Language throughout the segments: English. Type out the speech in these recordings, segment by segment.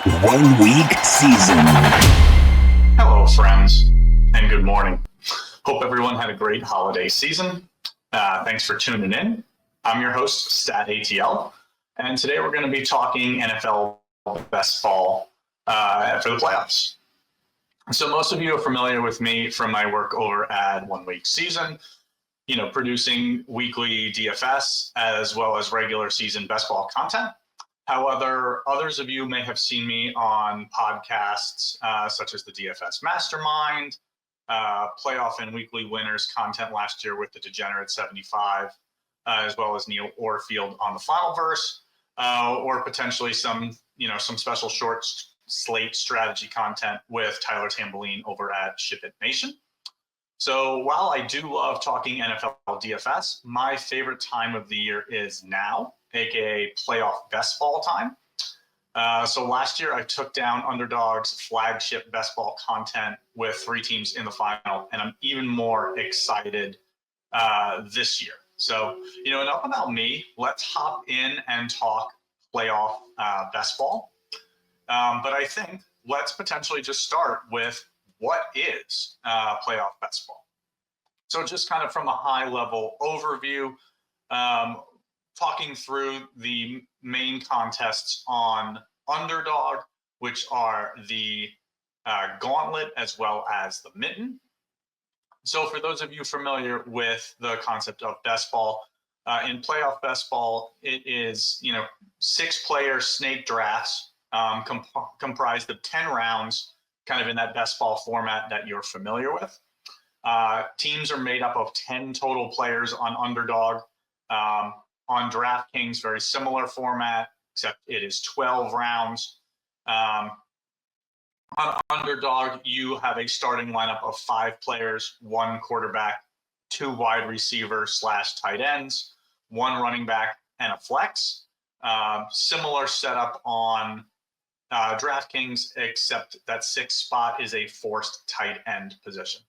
1 week season. Hello, friends, and good morning. Hope everyone had a great holiday season. Thanks for tuning in. I'm your host, StatATL, and today we're going to be talking NFL best ball for the playoffs. So most of you are familiar with me from my work over at 1 week season, producing weekly DFS as well as regular season best ball content. However, others of you may have seen me on podcasts such as the DFS Mastermind, playoff and weekly winners content last year with the Degenerate 75, as well as Neil Orfield on the Final Verse, or potentially some special short slate strategy content with Tyler Tamboline over at Ship It Nation. So while I do love talking NFL DFS, my favorite time of the year is now, aka playoff best ball time. So last year I took down Underdog's flagship best ball content with 3 teams in the final, and I'm even more excited this year. So, enough about me. Let's hop in and talk playoff best ball. But I think let's potentially just start with what is playoff best ball. So just kind of from a high level overview, talking through the main contests on Underdog, which are the Gauntlet as well as the Mitten. So for those of you familiar with the concept of best ball, in playoff best ball, it is 6-player snake drafts comprised of 10 rounds, kind of in that best ball format that you're familiar with. Teams are made up of 10 total players on Underdog. On DraftKings, very similar format, except it is 12 rounds. On Underdog, you have a starting lineup of 5 players, 1 quarterback, 2 wide receivers / tight ends, 1 running back, and a flex. Similar setup on DraftKings, except that 6th spot is a forced tight end position.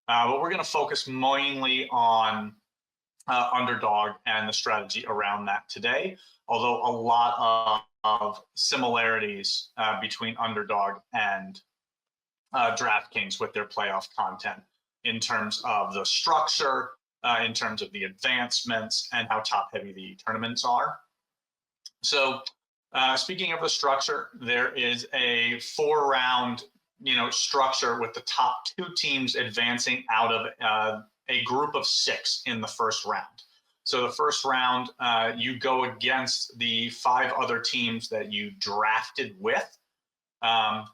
But we're going to focus mainly on Underdog and the strategy around that today, although a lot of similarities between Underdog and DraftKings with their playoff content in terms of the structure, in terms of the advancements, and how top-heavy the tournaments are. So speaking of the structure, there is a 4-round structure with the top 2 teams advancing out of a group of 6 in the first round. So the first round, you go against the 5 other teams that you drafted with. And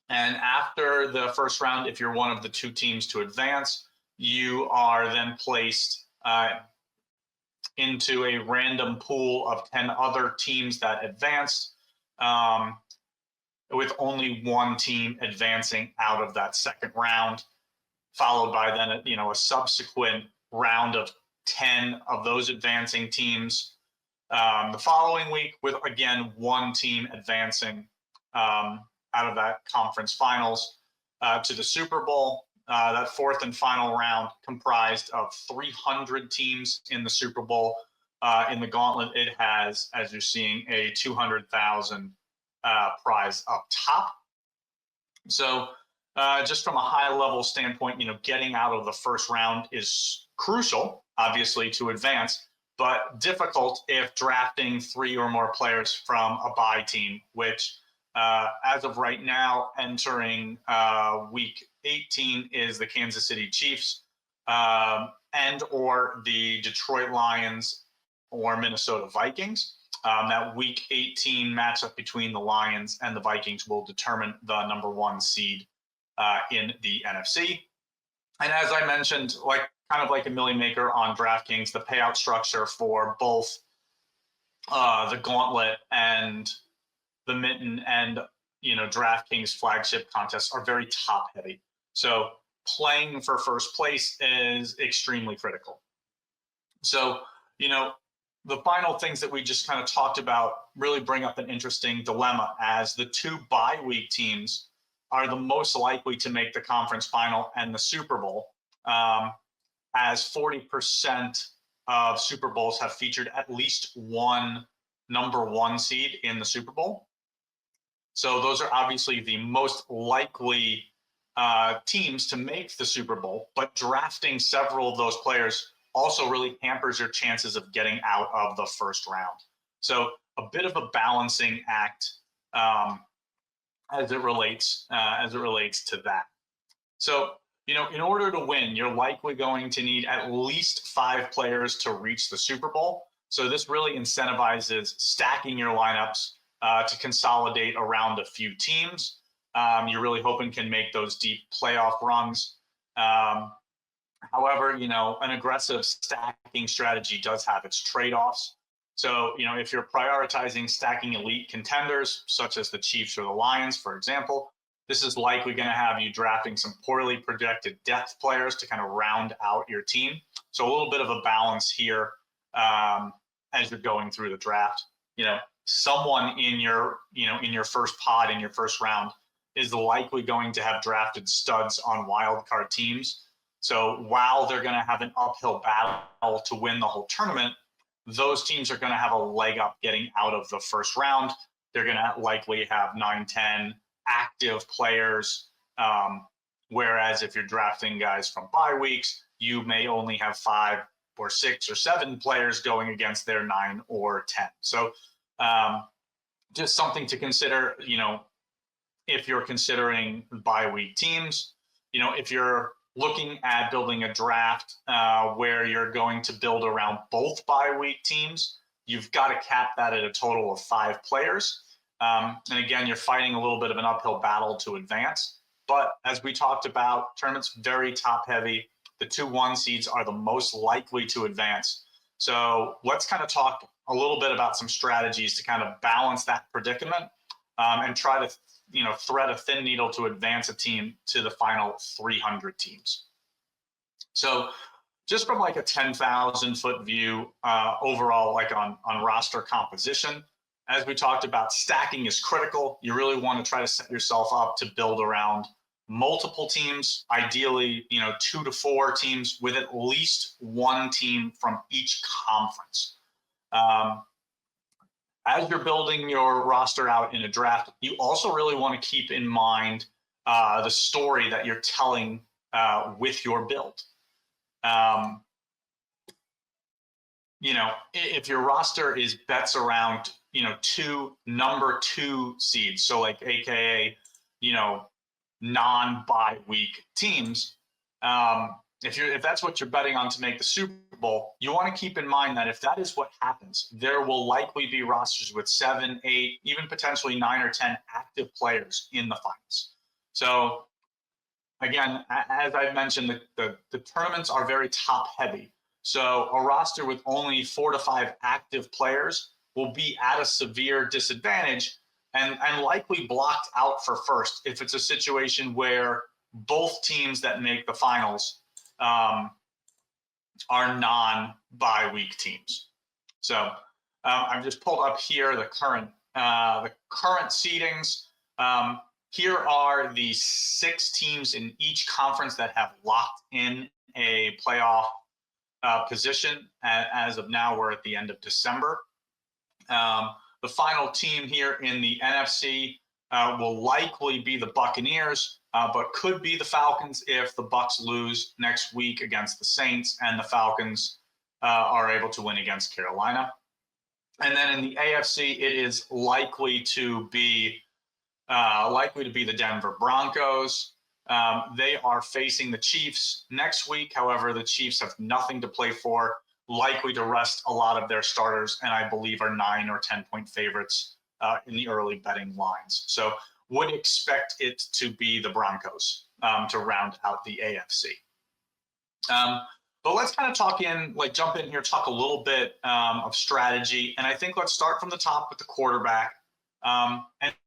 after the first round, if you're one of the 2 teams to advance, you are then placed into a random pool of 10 other teams that advanced, with only 1 team advancing out of that second round, followed by then a subsequent round of 10 of those advancing teams the following week, with again 1 team advancing out of that conference finals to the Super Bowl. That 4th and final round comprised of 300 teams in the Super Bowl. In the Gauntlet, it has, as you're seeing, a 200,000 prize up top. So just from a high level standpoint, getting out of the first round is crucial, obviously, to advance, but difficult if drafting 3 or more players from a bye team, which as of right now, entering week 18 is the Kansas City Chiefs and or the Detroit Lions or Minnesota Vikings. That week 18 matchup between the Lions and the Vikings will determine the number 1 seed in the NFC. And as I mentioned, kind of like a Millie Maker on DraftKings, the payout structure for both the Gauntlet and the Mitten and DraftKings flagship contests are very top heavy. So playing for first place is extremely critical. So, the final things that we just kind of talked about really bring up an interesting dilemma, as the 2 bye week teams are the most likely to make the conference final and the Super Bowl, as 40% of Super Bowls have featured at least 1 number 1 seed in the Super Bowl. So those are obviously the most likely teams to make the Super Bowl, but drafting several of those players also really hampers your chances of getting out of the first round. So a bit of a balancing act as it relates to that. So, in order to win, you're likely going to need at least 5 players to reach the Super Bowl. So this really incentivizes stacking your lineups to consolidate around a few teams. You're really hoping can make those deep playoff runs. However, an aggressive stacking strategy does have its trade-offs. So, if you're prioritizing stacking elite contenders, such as the Chiefs or the Lions, for example, this is likely going to have you drafting some poorly projected depth players to kind of round out your team. So a little bit of a balance here as you're going through the draft. Someone in your first pod, in your first round, is likely going to have drafted studs on wildcard teams. So while they're going to have an uphill battle to win the whole tournament, those teams are going to have a leg up getting out of the first round. They're going to likely have 9-10 active players, whereas if you're drafting guys from bye weeks, you may only have 5 or 6 or 7 players going against their 9 or 10. So just something to consider, if you're considering bye week teams, if you're looking at building a draft where you're going to build around both bye week teams, you've got to cap that at a total of 5 players. And again, you're fighting a little bit of an uphill battle to advance. But as we talked about, tournament's very top heavy. The 2-1 seeds are the most likely to advance. So let's kind of talk a little bit about some strategies to kind of balance that predicament and try to thread a thin needle to advance a team to the final 300 teams. So just from like a 10,000 foot view overall, like on roster composition, as we talked about, stacking is critical. You really want to try to set yourself up to build around multiple teams, ideally, 2 to 4 teams with at least 1 team from each conference. As you're building your roster out in a draft, you also really want to keep in mind the story that you're telling with your build. If your roster is bets around, 2 number 2 seeds, so like AKA, non-bye week teams, if that's what you're betting on to make the Super Bowl, you want to keep in mind that if that is what happens, there will likely be rosters with 7, 8, even potentially 9 or 10 active players in the finals. So again, as I mentioned, the tournaments are very top heavy. So a roster with only 4 to 5 active players will be at a severe disadvantage and likely blocked out for first if it's a situation where both teams that make the finals are non-bye week teams. So I've just pulled up here the current seedings. Here are the 6 teams in each conference that have locked in a playoff position. As of now, we're at the end of December. The final team here in the NFC will likely be the Buccaneers, but could be the Falcons if the Bucs lose next week against the Saints and the Falcons are able to win against Carolina. And then in the AFC, it is likely to be the Denver Broncos. They are facing the Chiefs next week. However, the Chiefs have nothing to play for, likely to rest a lot of their starters, and I believe are 9 or 10-point favorites in the early betting lines. So would expect it to be the Broncos to round out the AFC. But let's kind of jump in here, talk a little bit of strategy. And I think let's start from the top with the quarterback. And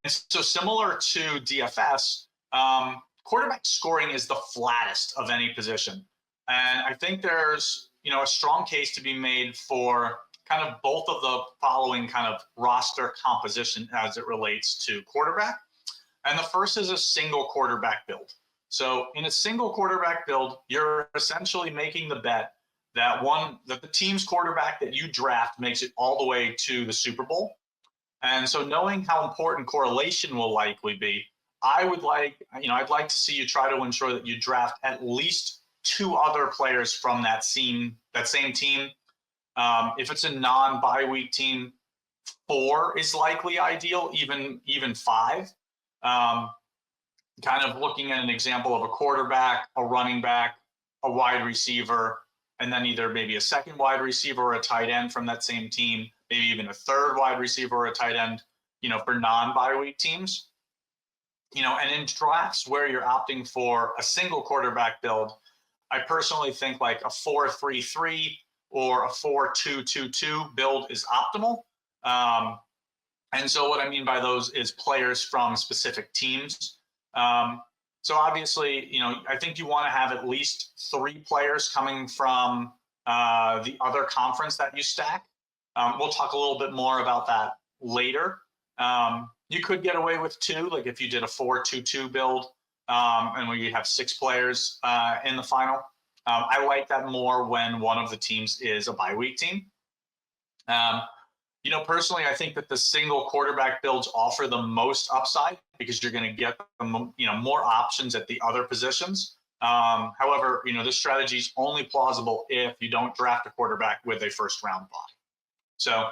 so similar to DFS, quarterback scoring is the flattest of any position. And I think there's, a strong case to be made for kind of both of the following kind of roster composition as it relates to quarterback. And the first is a single quarterback build. So in a single quarterback build, you're essentially making the bet that the team's quarterback that you draft makes it all the way to the Super Bowl. And so knowing how important correlation will likely be, I'd like to see you try to ensure that you draft at least 2 other players from that same team. If it's a non-bye week team, 4 is likely ideal, even 5. Kind of looking at an example of a quarterback, a running back, a wide receiver, and then either maybe a second wide receiver or a tight end from that same team, maybe even a third wide receiver or a tight end, for non-bye week teams. And in drafts where you're opting for a single quarterback build, I personally think like a 4-3-3 or a 4-2-2-2 build is optimal. And so what I mean by those is players from specific teams. So obviously, I think you want to have at least 3 players coming from the other conference that you stack. We'll talk a little bit more about that later. You could get away with 2, like if you did a 4-2-2 build, and where you have 6 players in the final. I like that more when one of the teams is a bye week team. Personally, I think that the single quarterback builds offer the most upside because you're going to get more options at the other positions. However, this strategy is only plausible if you don't draft a quarterback with a first round bye. So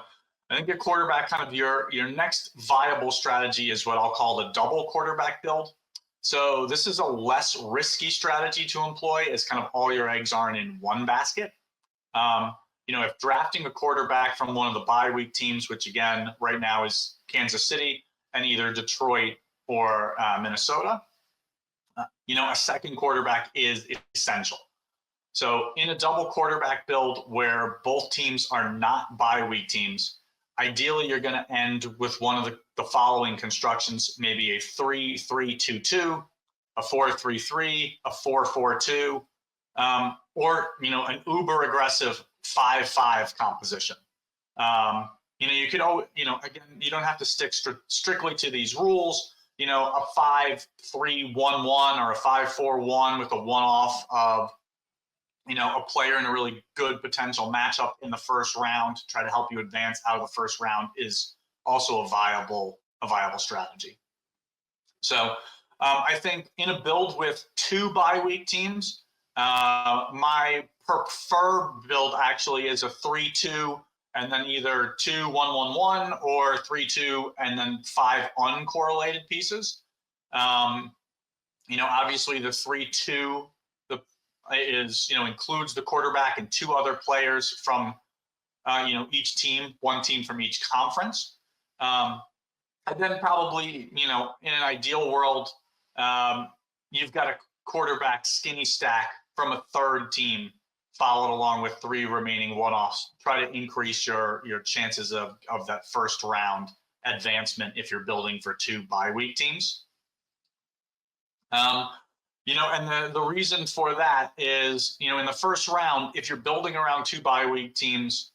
I think your quarterback, kind of your next viable strategy, is what I'll call the double quarterback build. So this is a less risky strategy to employ, as kind of all your eggs aren't in one basket. If drafting a quarterback from one of the bye week teams, which again right now is Kansas City and either Detroit or Minnesota, a second quarterback is essential. So in a double quarterback build where both teams are not bye week teams, ideally you're going to end with one of the following constructions: maybe a 3-3-2-2, a 4-3-3, a 4-4-2, or an uber aggressive 5-5 composition. You could always, again, you don't have to stick strictly to these rules. A 5-3-1-1 or a 5-4-1 with a one-off of a player in a really good potential matchup in the first round to try to help you advance out of the first round is also a viable strategy. So I think in a build with 2 bye week teams, my preferred build actually is a 3-2 and then either 2-1-1-1 or 3-2 and then 5 uncorrelated pieces. Obviously the 3-2 is includes the quarterback and 2 other players from each team, one team from each conference. And then probably in an ideal world, you've got a quarterback skinny stack from a third team followed along with 3 remaining one-offs. Try to increase your chances of that first round advancement if you're building for 2 bye week teams. And the reason for that is, in the first round, if you're building around 2 bye week teams,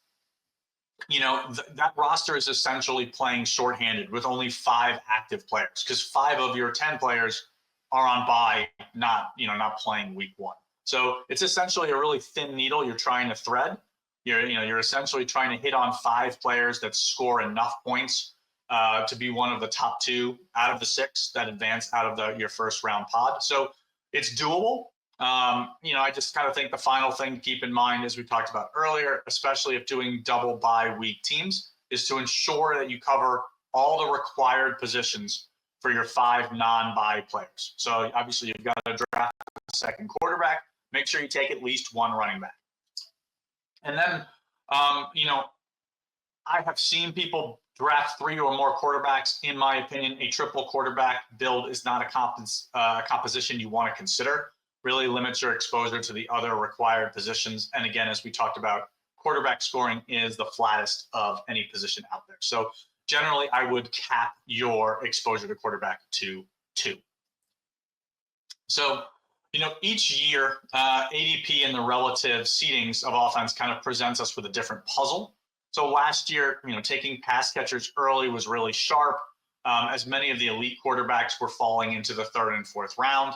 that roster is essentially playing shorthanded with only 5 active players, because 5 of your 10 players are on bye, not playing week 1. So it's essentially a really thin needle you're trying to thread. You're essentially trying to hit on 5 players that score enough points to be one of the top 2 out of the 6 that advance out of your first round pod. So it's doable. I just kind of think the final thing to keep in mind, as we talked about earlier, especially if doing double bye week teams, is to ensure that you cover all the required positions for your 5 non-bye players. So obviously you've got to draft a second quarterback. Make sure you take at least 1 running back. And then, I have seen people draft 3 or more quarterbacks. In my opinion, a triple quarterback build is not a composition you want to consider. Really limits your exposure to the other required positions. And again, as we talked about, quarterback scoring is the flattest of any position out there. So generally, I would cap your exposure to quarterback to 2. So, each year, ADP and the relative seedings of offense kind of presents us with a different puzzle. So last year, taking pass catchers early was really sharp, as many of the elite quarterbacks were falling into the 3rd and 4th round.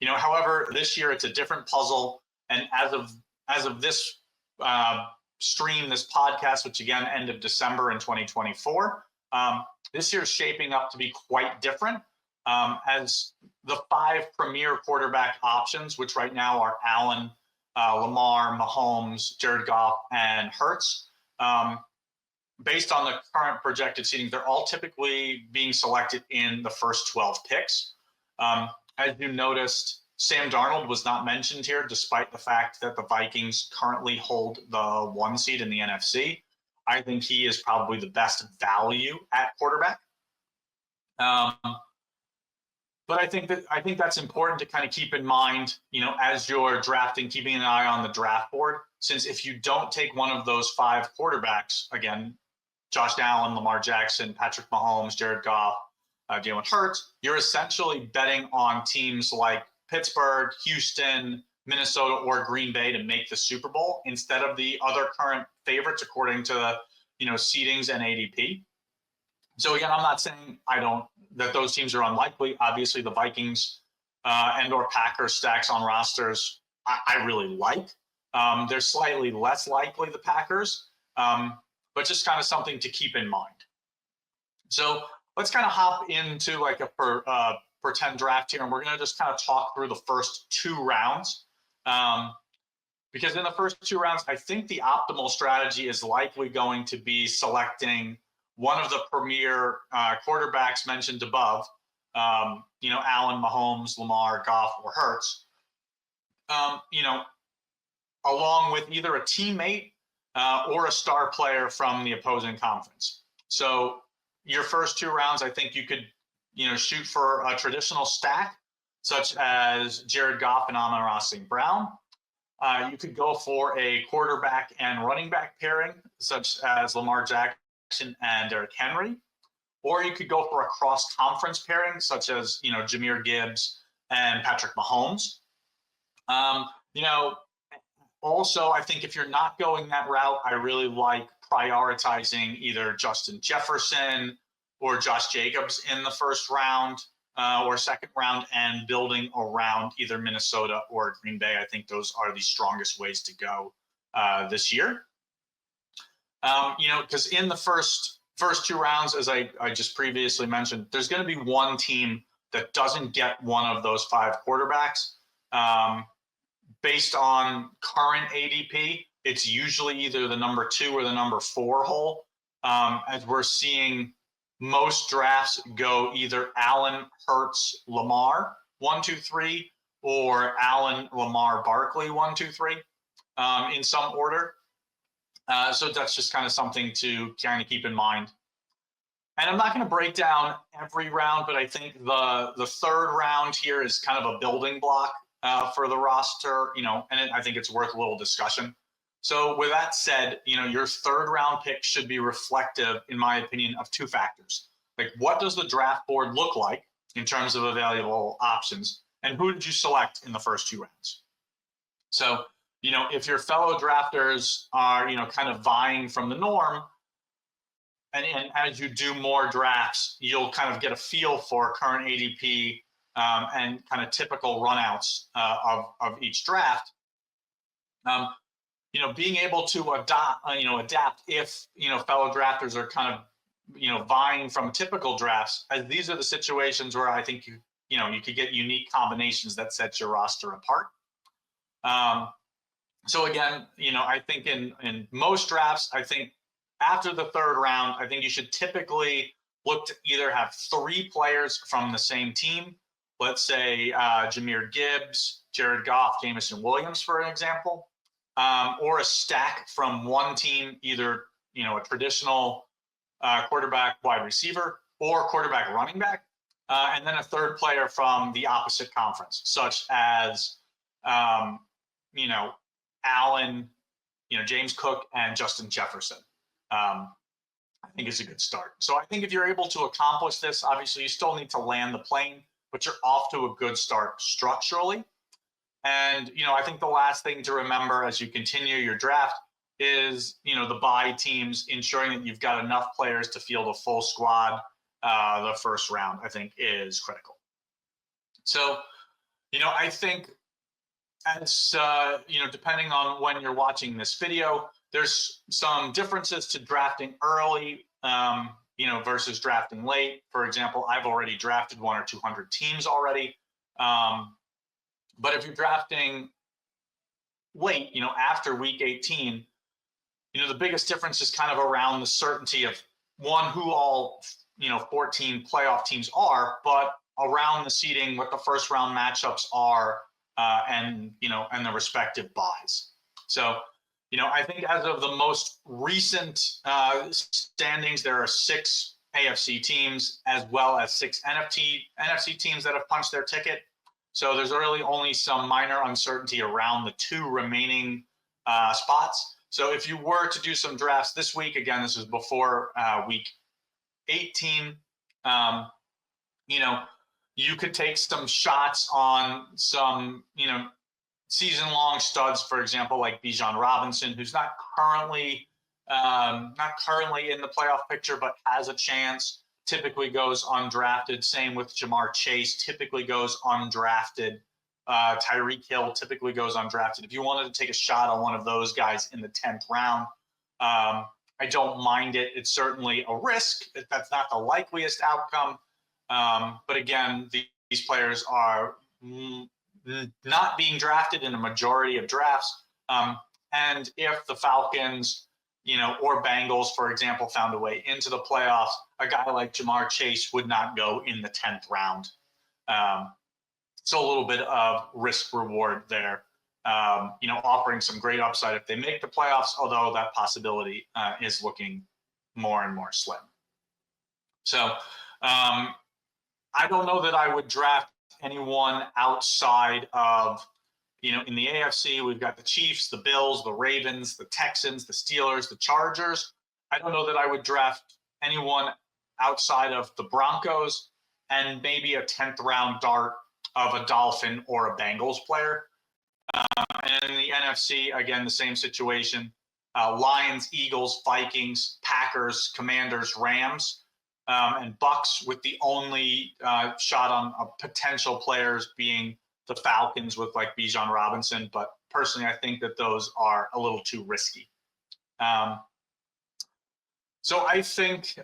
However, this year it's a different puzzle, and as of this stream, this podcast, which again, end of December in 2024, this year's shaping up to be quite different, as the 5 premier quarterback options, which right now are Allen, Lamar, Mahomes, Jared Goff, and Hurts. Based on the current projected seeding, they're all typically being selected in the first 12 picks. As you noticed, Sam Darnold was not mentioned here, despite the fact that the Vikings currently hold the 1 seed in the NFC. I think he is probably the best value at quarterback. But I think that's important to kind of keep in mind, as you're drafting, keeping an eye on the draft board, since if you don't take one of those 5 quarterbacks, again, Josh Allen, Lamar Jackson, Patrick Mahomes, Jared Goff, Jalen Hurts, you're essentially betting on teams like Pittsburgh, Houston, Minnesota, or Green Bay to make the Super Bowl instead of the other current favorites according to the, seedings and ADP. So again, I'm not saying that those teams are unlikely. Obviously, the Vikings and or Packers stacks on rosters I really like. They're slightly less likely, the Packers, but just kind of something to keep in mind. So let's kind of hop into like a pretend draft here, and we're going to just kind of talk through the first 2 rounds. Because in the first 2 rounds, I think the optimal strategy is likely going to be selecting one of the premier quarterbacks mentioned above, Allen, Mahomes, Lamar, Goff, or Hurts, along with either a teammate or a star player from the opposing conference. So your first 2 rounds, I think you could, shoot for a traditional stack, such as Jared Goff and Amon-Ra St. Brown. You could go for a quarterback and running back pairing, such as Lamar Jackson and Derrick Henry. Or you could go for a cross-conference pairing, such as, Jahmyr Gibbs and Patrick Mahomes. Also, I think if you're not going that route, I really like prioritizing either Justin Jefferson or Josh Jacobs in the first round or second round and building around either Minnesota or Green Bay. I think those are the strongest ways to go this year. Because in the first 2 rounds, as I just previously mentioned, there's going to be one team that doesn't get one of those 5 quarterbacks. Based on current ADP, it's usually either the number 2 or the number 4 hole. As we're seeing most drafts go either Allen, Hurts, Lamar, 1, 2, 3, or Allen, Lamar, Barkley, 1, 2, 3, in some order. So that's just kind of something to kind of keep in mind. And I'm not going to break down every round, but I think the third round here is kind of a building block for the roster, and I think it's worth a little discussion. So with that said, your third round pick should be reflective, in my opinion, of 2 factors. Like, what does the draft board look like in terms of available options, and who did you select in the first 2 rounds? So, if your fellow drafters are, kind of vying from the norm, and as you do more drafts, you'll kind of get a feel for current ADP and kind of typical runouts of each draft. Being able to adapt if, fellow drafters are kind of, vying from typical drafts, as these are the situations where I think you could get unique combinations that set your roster apart. So again, I think in most drafts, I think after the third round, I think you should typically look to either have 3 players from the same team. Let's say Jahmyr Gibbs, Jared Goff, Jameson Williams, for an example. Or a stack from one team, either a traditional quarterback wide receiver or quarterback running back, and then a third player from the opposite conference, such as Allen, James Cook, and Justin Jefferson. I think is a good start. So I think if you're able to accomplish this, obviously you still need to land the plane, but you're off to a good start structurally. And, I think the last thing to remember as you continue your draft is, the bye teams, ensuring that you've got enough players to field a full squad the first round, I think is critical. So, I think as, depending on when you're watching this video, there's some differences to drafting early versus drafting late. For example, I've already drafted 100 or 200 teams already. But if you're drafting late, after week 18, the biggest difference is kind of around the certainty of one, who all, 14 playoff teams are, but around the seeding, what the first round matchups are, and the respective buys. So, I think as of the most recent standings, there are 6 AFC teams as well as 6 NFC teams that have punched their ticket. So there's really only some minor uncertainty around the 2 remaining spots. So if you were to do some drafts this week, again, this is before week 18, you could take some shots on some, season-long studs, for example, like Bijan Robinson, who's not currently in the playoff picture, but has a chance. Typically goes undrafted. Same with Jamar Chase. Typically goes undrafted. Tyreek Hill typically goes undrafted. If you wanted to take a shot on one of those guys in the 10th round, I don't mind it. It's certainly a risk. That's not the likeliest outcome. But again, these players are not being drafted in a majority of drafts. And if the Falcons, or Bengals, for example, found a way into the playoffs, a guy like Jamar Chase would not go in the 10th round. So a little bit of risk reward there, offering some great upside if they make the playoffs, although that possibility is looking more and more slim. So I don't know that I would draft anyone outside of, in the AFC, we've got the Chiefs, the Bills, the Ravens, the Texans, the Steelers, the Chargers. I don't know that I would draft anyone outside of the Broncos and maybe a 10th round dart of a Dolphin or a Bengals player. And in the NFC, again, the same situation. Lions, Eagles, Vikings, Packers, Commanders, Rams, and Bucks, with the only shot on potential players being the Falcons with like Bijan Robinson. But personally, I think that those are a little too risky. So I think,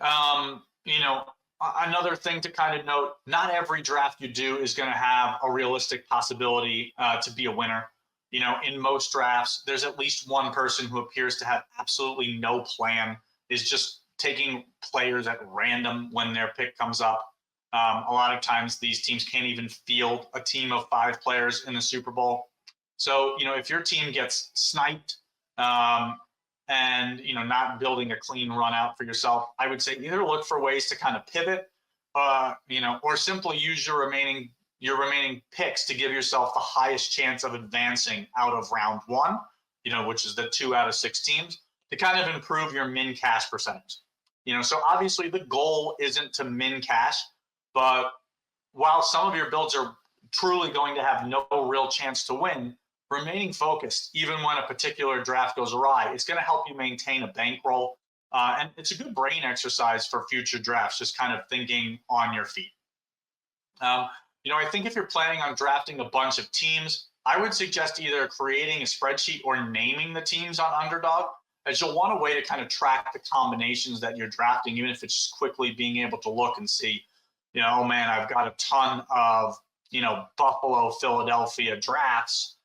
another thing to kind of note, not every draft you do is going to have a realistic possibility to be a winner. In most drafts, there's at least one person who appears to have absolutely no plan, is just taking players at random when their pick comes up. A lot of times these teams can't even field a team of 5 players in the Super Bowl. So, if your team gets sniped and, not building a clean run out for yourself, I would say either look for ways to kind of pivot, or simply use your remaining picks to give yourself the highest chance of advancing out of round 1, which is the 2 out of 6 teams, to kind of improve your min cash percentage. So obviously the goal isn't to min cash, but while some of your builds are truly going to have no real chance to win, remaining focused, even when a particular draft goes awry, it's going to help you maintain a bankroll. And it's a good brain exercise for future drafts, just kind of thinking on your feet. I think if you're planning on drafting a bunch of teams, I would suggest either creating a spreadsheet or naming the teams on Underdog, as you'll want a way to kind of track the combinations that you're drafting, even if it's just quickly being able to look and see, oh man, I've got a ton of, Buffalo, Philadelphia drafts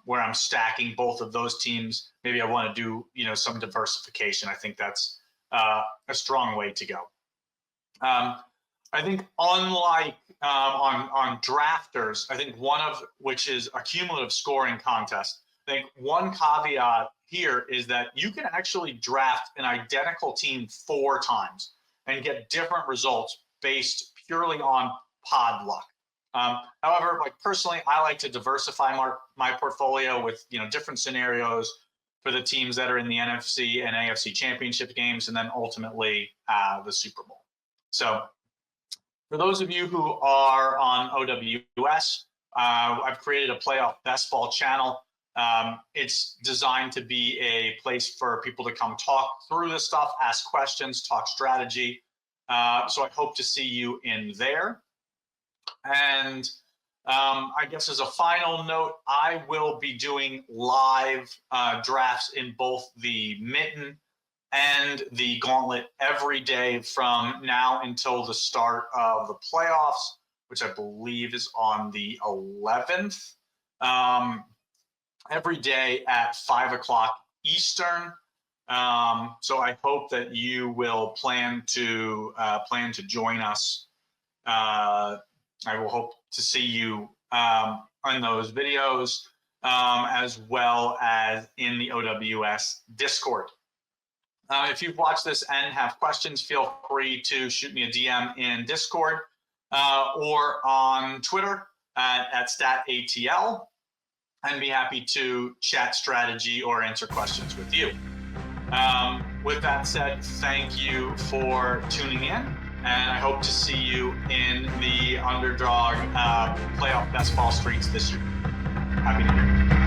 where I'm stacking both of those teams. Maybe I want to do, some diversification. I think that's a strong way to go. I think unlike on drafters, I think one of which is a cumulative scoring contest. I think one caveat here is that you can actually draft an identical team 4 times and get different results based purely on pod luck. However, personally, I like to diversify my portfolio with different scenarios for the teams that are in the NFC and AFC championship games, and then ultimately the Super Bowl. So for those of you who are on OWS, I've created a playoff best ball channel. It's designed to be a place for people to come talk through this stuff, ask questions, talk strategy. So I hope to see you in there. And I guess as a final note, I will be doing live drafts in both the Mitten and the gauntlet every day from now until the start of the playoffs, which I believe is on the 11th. Every day at 5 o'clock Eastern. So I hope that you will plan to join us. I will hope to see you on those videos, as well as in the OWS Discord. If you've watched this and have questions, feel free to shoot me a DM in Discord or on Twitter at StatATL. And be happy to chat strategy or answer questions with you. With that said, thank you for tuning in, and I hope to see you in the Underdog playoff best ball streaks this year. Happy New Year.